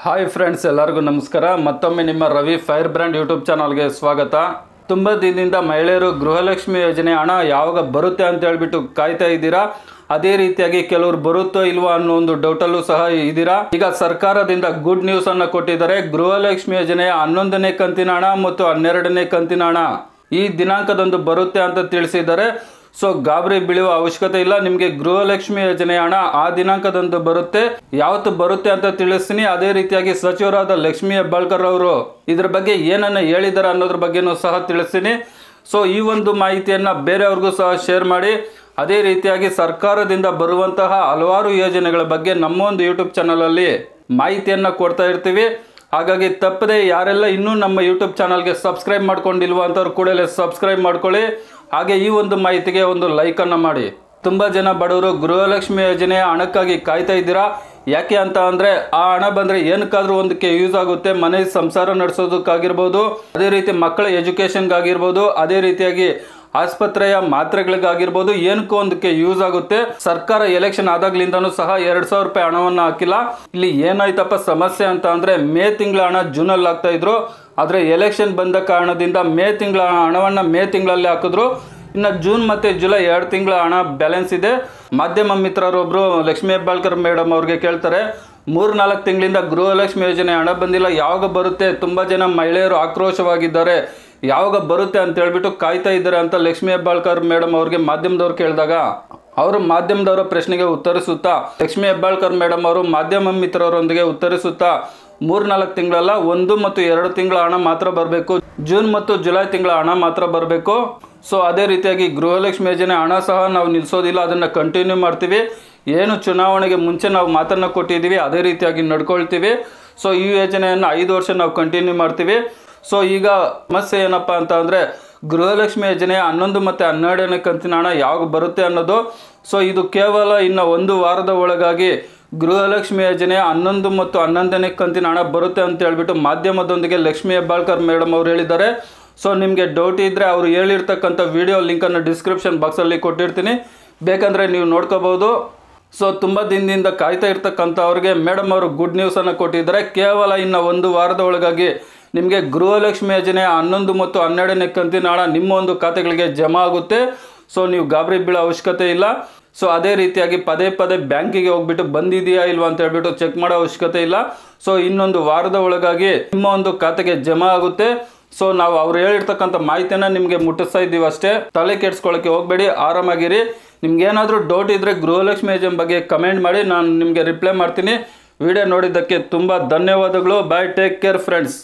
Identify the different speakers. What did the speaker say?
Speaker 1: Hi friends, ಎಲ್ಲರಿಗೂ ನಮಸ್ಕಾರ. ಮತ್ತೊಮ್ಮೆ ನಿಮ್ಮ ರವಿ ಫೈರ್ ಬ್ರ್ಯಾಂಡ್ ಯೂಟ್ಯೂಬ್ ಚಾನಲ್ಗೆ ಸ್ವಾಗತ. ತುಂಬ ದಿನದಿಂದ ಮಹಿಳೆಯರು ಗೃಹಲಕ್ಷ್ಮಿ ಯೋಜನೆ ಹಣ ಯಾವಾಗ ಬರುತ್ತೆ ಅಂತ ಹೇಳ್ಬಿಟ್ಟು ಕಾಯ್ತಾ ಇದ್ದೀರಾ. ಅದೇ ರೀತಿಯಾಗಿ ಕೆಲವರು ಬರುತ್ತೋ ಇಲ್ವೋ ಅನ್ನೋ ಒಂದು ಡೌಟಲ್ಲೂ ಸಹ ಇದ್ದೀರಾ. ಈಗ ಸರ್ಕಾರದಿಂದ ಗುಡ್ ನ್ಯೂಸ್ ಅನ್ನು ಕೊಟ್ಟಿದ್ದಾರೆ. ಗೃಹಲಕ್ಷ್ಮಿ ಯೋಜನೆಯ 11ನೇ ಕಂತಿನ ಹಣ ಮತ್ತು 12ನೇ ಕಂತಿನ ಹಣ ಈ ದಿನಾಂಕದಂದು ಬರುತ್ತೆ ಅಂತ ತಿಳಿಸಿದ್ದಾರೆ. ಸೊ ಗಾಬರಿ ಬೀಳುವ ಅವಶ್ಯಕತೆ ಇಲ್ಲ. ನಿಮಗೆ ಗೃಹಲಕ್ಷ್ಮಿ ಯೋಜನೆ ಹಣ ಆ ದಿನಾಂಕದಂದು ಬರುತ್ತೆ. ಯಾವತ್ತು ಬರುತ್ತೆ ಅಂತ ತಿಳಿಸ್ತೀನಿ. ಅದೇ ರೀತಿಯಾಗಿ ಸಚಿವರಾದ ಲಕ್ಷ್ಮೀ ಹೆಬ್ಬಾಳ್ಕರ್ ಅವರು ಇದ್ರ ಬಗ್ಗೆ ಏನನ್ನ ಹೇಳಿದ್ದಾರೆ ಅನ್ನೋದ್ರ ಬಗ್ಗೆನೂ ಸಹ ತಿಳಿಸ್ತೀನಿ. ಸೊ ಈ ಒಂದು ಮಾಹಿತಿಯನ್ನ ಬೇರೆಯವ್ರಿಗೂ ಸಹ ಶೇರ್ ಮಾಡಿ. ಅದೇ ರೀತಿಯಾಗಿ ಸರ್ಕಾರದಿಂದ ಬರುವಂತಹ ಹಲವಾರು ಯೋಜನೆಗಳ ಬಗ್ಗೆ ನಮ್ಮ ಒಂದು ಯೂಟ್ಯೂಬ್ ಚಾನಲಲ್ಲಿ ಮಾಹಿತಿಯನ್ನ ಕೊಡ್ತಾ ಇರ್ತೀವಿ. ಹಾಗಾಗಿ ತಪ್ಪದೆ ಯಾರೆಲ್ಲ ಇನ್ನೂ ನಮ್ಮ ಯೂಟ್ಯೂಬ್ ಚಾನಲ್ಗೆ ಸಬ್ಸ್ಕ್ರೈಬ್ ಮಾಡ್ಕೊಂಡಿಲ್ವೋ ಅಂಥವ್ರು ಕೂಡಲೇ ಸಬ್ಸ್ಕ್ರೈಬ್ ಮಾಡ್ಕೊಳ್ಳಿ. ಹಾಗೆ ಈ ಒಂದು ಮಾಹಿತಿಗೆ ಒಂದು ಲೈಕನ್ನು ಮಾಡಿ. ತುಂಬ ಜನ ಬಡವರು ಗೃಹಲಕ್ಷ್ಮಿ ಯೋಜನೆಯ ಹಣಕ್ಕಾಗಿ ಕಾಯ್ತಾ ಇದ್ದೀರಾ. ಯಾಕೆ ಅಂತ ಅಂದರೆ ಆ ಹಣ ಬಂದರೆ ಏನಕ್ಕಾದ್ರೂ ಒಂದಕ್ಕೆ ಯೂಸ್ ಆಗುತ್ತೆ. ಮನೆ ಸಂಸಾರ ನಡೆಸೋದಕ್ಕಾಗಿರ್ಬೋದು, ಅದೇ ರೀತಿ ಮಕ್ಕಳ ಎಜುಕೇಷನ್ಗಾಗಿರ್ಬೋದು, ಅದೇ ರೀತಿಯಾಗಿ ಆಸ್ಪತ್ರೆಯ ಮಾತ್ರೆಗಳಿಗಾಗಿರ್ಬೋದು, ಏನಕ್ಕೂ ಒಂದಕ್ಕೆ ಯೂಸ್ ಆಗುತ್ತೆ. ಸರ್ಕಾರ ಎಲೆಕ್ಷನ್ ಆದಾಗ್ಲಿಂದನೂ ಸಹ 2,000 ರೂಪಾಯಿ ಹಣವನ್ನು ಹಾಕಿಲ್ಲ. ಇಲ್ಲಿ ಏನಾಯ್ತಪ್ಪ ಸಮಸ್ಯೆ ಅಂತ ಅಂದರೆ ಮೇ ತಿಂಗಳ ಹಣ ಜೂನಲ್ಲಿ ಹಾಕ್ತಾ ಇದ್ರು. ಆದರೆ ಎಲೆಕ್ಷನ್ ಬಂದ ಕಾರಣದಿಂದ ಮೇ ತಿಂಗಳ ಹಣವನ್ನು ಮೇ ತಿಂಗಳಲ್ಲಿ ಹಾಕಿದ್ರು. ಇನ್ನು ಜೂನ್ ಮತ್ತು ಜುಲೈ 2 ತಿಂಗಳ ಹಣ ಬ್ಯಾಲೆನ್ಸ್ ಇದೆ. ಮಾಧ್ಯಮ ಮಿತ್ರರೊಬ್ಬರು ಲಕ್ಷ್ಮೀ ಹೆಬ್ಬಾಳ್ಕರ್ ಮೇಡಮ್ ಅವ್ರಿಗೆ ಕೇಳ್ತಾರೆ, 3-4 ತಿಂಗಳಿಂದ ಗೃಹಲಕ್ಷ್ಮಿ ಯೋಜನೆ ಹಣ ಬಂದಿಲ್ಲ, ಯಾವಾಗ ಬರುತ್ತೆ? ತುಂಬ ಜನ ಮಹಿಳೆಯರು ಆಕ್ರೋಶವಾಗಿದ್ದಾರೆ, ಯಾವಾಗ ಬರುತ್ತೆ ಅಂತ ಹೇಳ್ಬಿಟ್ಟು ಕಾಯ್ತಾ ಇದ್ದಾರೆ ಅಂತ ಲಕ್ಷ್ಮೀ ಹೆಬ್ಬಾಳ್ಕರ್ ಮೇಡಮ್ ಅವ್ರಿಗೆ ಮಾಧ್ಯಮದವ್ರು ಕೇಳಿದಾಗ ಅವರು ಮಾಧ್ಯಮದವರ ಪ್ರಶ್ನೆಗೆ ಉತ್ತರಿಸುತ್ತಾ ಲಕ್ಷ್ಮೀ ಹೆಬ್ಬಾಳ್ಕರ್ ಮೇಡಮ್ ಅವರು ಮಾಧ್ಯಮ ಮಿತ್ರರೊಂದಿಗೆ ಉತ್ತರಿಸುತ್ತಾ 3-4 ತಿಂಗಳಲ್ಲ, 1 ಮತ್ತು 2 ತಿಂಗಳ ಹಣ ಮಾತ್ರ ಬರಬೇಕು. ಜೂನ್ ಮತ್ತು ಜುಲೈ ತಿಂಗಳ ಹಣ ಮಾತ್ರ ಬರಬೇಕು. ಸೊ ಅದೇ ರೀತಿಯಾಗಿ ಗೃಹಲಕ್ಷ್ಮಿ ಯೋಜನೆ ಹಣ ಸಹ ನಾವು ನಿಲ್ಲಿಸೋದಿಲ್ಲ, ಅದನ್ನು ಕಂಟಿನ್ಯೂ ಮಾಡ್ತೀವಿ. ಏನು ಚುನಾವಣೆಗೆ ಮುಂಚೆ ನಾವು ಮಾತನ್ನು ಕೊಟ್ಟಿದ್ದೀವಿ ಅದೇ ರೀತಿಯಾಗಿ ನಡ್ಕೊಳ್ತೀವಿ. ಸೊ ಈ ಯೋಜನೆಯನ್ನು 5 ವರ್ಷ ನಾವು ಕಂಟಿನ್ಯೂ ಮಾಡ್ತೀವಿ. ಸೊ ಈಗ ಸಮಸ್ಯೆ ಏನಪ್ಪ ಅಂತ ಅಂದರೆ ಗೃಹಲಕ್ಷ್ಮಿ ಯೋಜನೆಯ 11 ಮತ್ತು 12ನೇ ಕಂತಿನ ಹಣ ಯಾವಾಗ ಬರುತ್ತೆ ಅನ್ನೋದು. ಸೊ ಇದು ಕೇವಲ ಇನ್ನು 1 ವಾರದ ಒಳಗಾಗಿ ಗೃಹಲಕ್ಷ್ಮಿ ಯೋಜನೆಯ 11 ಮತ್ತು 11ನೇ ಕಂತಿನ ಹಣ ಬರುತ್ತೆ ಅಂತ ಹೇಳ್ಬಿಟ್ಟು ಮಾಧ್ಯಮದೊಂದಿಗೆ ಲಕ್ಷ್ಮೀ ಹೆಬ್ಬಾಳ್ಕರ್ ಮೇಡಮ್ ಅವರು ಹೇಳಿದ್ದಾರೆ. ಸೊ ನಿಮಗೆ ಡೌಟ್ ಇದ್ದರೆ ಅವರು ಹೇಳಿರ್ತಕ್ಕಂಥ ವಿಡಿಯೋ ಲಿಂಕನ್ನು ಡಿಸ್ಕ್ರಿಪ್ಷನ್ ಬಾಕ್ಸಲ್ಲಿ ಕೊಟ್ಟಿರ್ತೀನಿ, ಬೇಕಂದರೆ ನೀವು ನೋಡ್ಕೋಬೋದು. ಸೊ ತುಂಬ ದಿನದಿಂದ ಕಾಯ್ತಾ ಇರ್ತಕ್ಕಂಥವ್ರಿಗೆ ಮೇಡಮ್ ಅವರು ಗುಡ್ ನ್ಯೂಸನ್ನು ಕೊಟ್ಟಿದ್ದಾರೆ. ಕೇವಲ ಇನ್ನು 1 ವಾರದ ಒಳಗಾಗಿ ನಿಮಗೆ ಗೃಹಲಕ್ಷ್ಮಿ ಯೋಜನೆಯ 11 ಮತ್ತು 12ನೇ ಕಂತಿನ ಹಣ ನಿಮ್ಮ ಒಂದು ಖಾತೆಗಳಿಗೆ ಜಮಾ ಆಗುತ್ತೆ. ಸೊ ನೀವು ಗಾಬರಿ ಬೀಳೋ ಅವಶ್ಯಕತೆ ಇಲ್ಲ. ಸೊ ಅದೇ ರೀತಿಯಾಗಿ ಪದೇ ಬ್ಯಾಂಕಿಗೆ ಹೋಗ್ಬಿಟ್ಟು ಬಂದಿದೆಯಾ ಇಲ್ವಾ ಅಂತ ಹೇಳ್ಬಿಟ್ಟು ಚೆಕ್ ಮಾಡೋ ಅವಶ್ಯಕತೆ ಇಲ್ಲ. ಸೊ ಇನ್ನೊಂದು ವಾರದ ಒಳಗಾಗಿ ನಿಮ್ಮ ಒಂದು ಖಾತೆಗೆ ಜಮಾ ಆಗುತ್ತೆ. ಸೊ ನಾವು ಅವ್ರು ಹೇಳಿರ್ತಕ್ಕಂಥ ಮಾಹಿತಿಯನ್ನು ನಿಮಗೆ ಮುಟ್ಟಿಸ್ತಾ ಇದ್ದೀವಿ ಅಷ್ಟೇ. ತಲೆ ಕೆಡಿಸ್ಕೊಳ್ಳೋಕ್ಕೆ ಹೋಗಬೇಡಿ, ಆರಾಮಾಗಿರಿ. ನಿಮ್ಗೆ ಏನಾದರೂ ಡೌಟ್ ಇದ್ದರೆ ಗೃಹಲಕ್ಷ್ಮಿ ಯೋಜನೆ ಬಗ್ಗೆ ಕಮೆಂಟ್ ಮಾಡಿ, ನಾನು ನಿಮಗೆ ರಿಪ್ಲೈ ಮಾಡ್ತೀನಿ. ವಿಡಿಯೋ ನೋಡಿದ್ದಕ್ಕೆ ತುಂಬ ಧನ್ಯವಾದಗಳು. ಬಾಯ್, ಟೇಕ್ ಕೇರ್ ಫ್ರೆಂಡ್ಸ್.